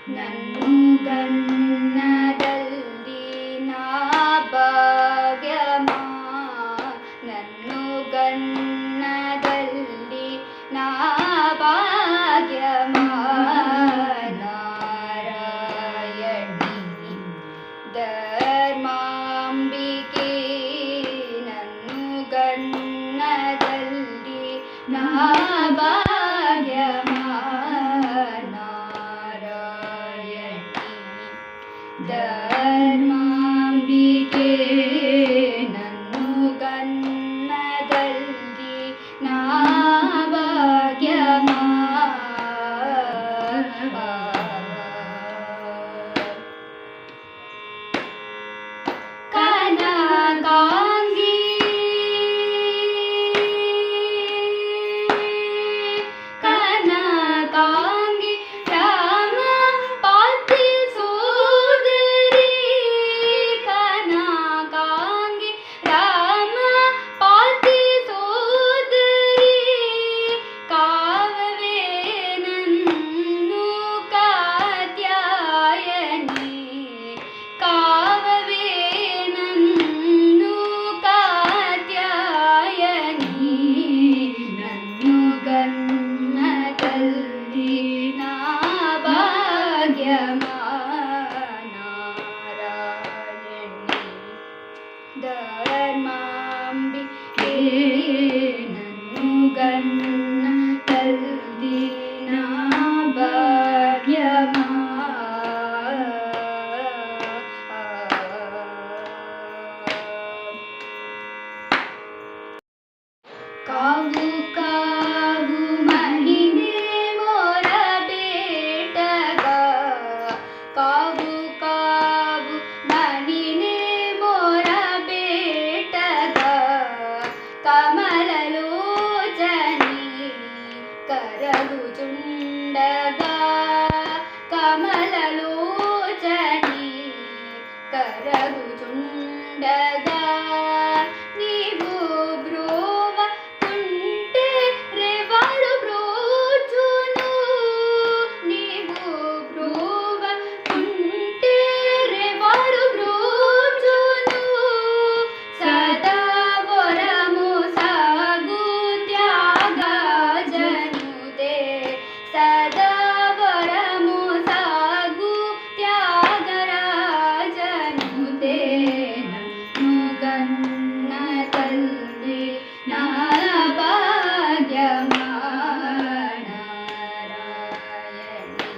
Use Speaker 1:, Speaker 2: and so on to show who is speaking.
Speaker 1: ನನ್ನು ಗನ್ನದಲ್ಲಿ ನಾ ಭಾಗ್ಯಮ ನನ್ನು ಗನ್ನದಲ್ಲಿ ನಾ ಭಾಗ್ಯಮ ನಾರಾಯಣಿ ಧರ್ಮಾಂಬಿಕೆ ನನ್ನು ಗನ್ನದಲ್ಲಿ ನಾ ಭಾಗ್ಯಮ ಧರ್ಮಾಂಬಿಕೆ ನನ್ನು ಗನ್ನದಲ್ಲಿ ನಾ ಭಾಗ್ಯಮ ಕನಕಾಂಗಿ ಕನಕಾಂಗಿ ರಾಮ ಪಾತಿ ಸೋದರಿ ಕನಕಾಂಗಿ ರಾಮ ಪಾತಿ ಸೋದರಿ ಕಾವವೇ ನನ್ನು ಕಾತ್ಯಾಯನಿ ಕಾವವೇ ನನ್ನು ಕಾತ್ಯಾಯನಿ ನನ್ನು ಗನ್ನದಲ್ಲಿ ನಾ ಭಾಗ್ಯಮ ನಾರಾಯಣಿ ಧರ್ಮಾಂಬಿಕೆ ನನ್ನು ಗನ್ನದಲ್ಲಿ ನಾ ಭಾಗ್ಯಮ ಕಾವು ಕಾವು ಮಹಿನೆ ಮೋರ ಬೇಟಗ ಕಾವು ಕಾವು ಮಹಿನೆ ಮೋರ ಬೇಟಗ ಕಮಲಲೋಚನಿ ಕರಲು ಚುಂಡಗ ಕಮಲಲೋಚನಿ ಕರಲು ಚುಂಡಗ ನೀವು ಬ್ರೋವ ಕುಂಟೆ ರೆವರು ಬ್ರೋಚುನು ನೀವು ಬ್ರೋವ ಕುಂಟೆ ರೆವರು ಬ್ರೋಚುನು ಸದಾ ವರಮು ಸಾಗು ತ್ಯಾಗ ಜನುತೆ ಸದಾ ವರಮು ಸಾಗು ತ್ಯಾಗರಾಜನುತೆ ನನ್ನು ಗನ್ನದಲ್ಲಿ ನಾ ಭಾಗ್ಯಮ ನಾರಾಯಣಿ